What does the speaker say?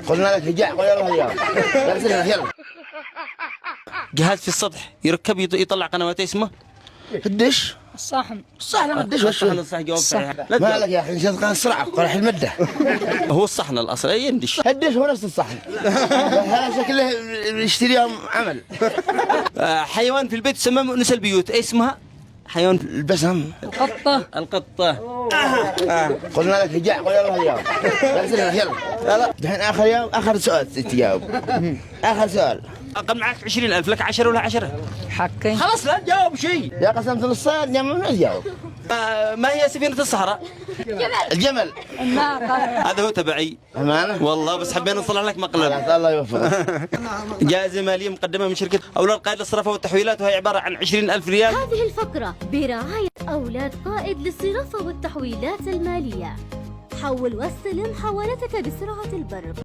قلنا لك هجاء يلا يلا يلا. جهاز في السطح يركب يطلع قنوات اسمه الدش الصحن الدش الصحن الصح جواب صحيح. لا ما لك يا اخي نشاط السرعه قرح المده. هو الصحن الاصلي يندش. الدش هو نفس الصحن هذا شكله يشتريهم عمل. حيوان في البيت يسمى مؤنس البيوت، ايش اسمها؟ حيوان البسم القطة. قلنا لك هجاء يلا يلا. دحين اخر يوم اخر سؤال تجاوب. اخر سؤال. أقل معك 20,000 لك 10 ولا 10؟ حقين خلاص لا تجاوب شيء. يا قسمت نصين يا ممنوع تجاوب. ما هي سفينة الصحراء؟ الجمل. الناقة هذا هو تبعي امانه والله، بس حبينا نصلح لك مقلب. الله يوفقك. جائزة مالية مقدمة من شركة أولاد قائد للصرافة والتحويلات، وهي عبارة عن 20,000 ريال. هذه الفقرة برعاية أولاد قائد للصرافة والتحويلات المالية. حول واستلم حوالتك بسرعة البرق.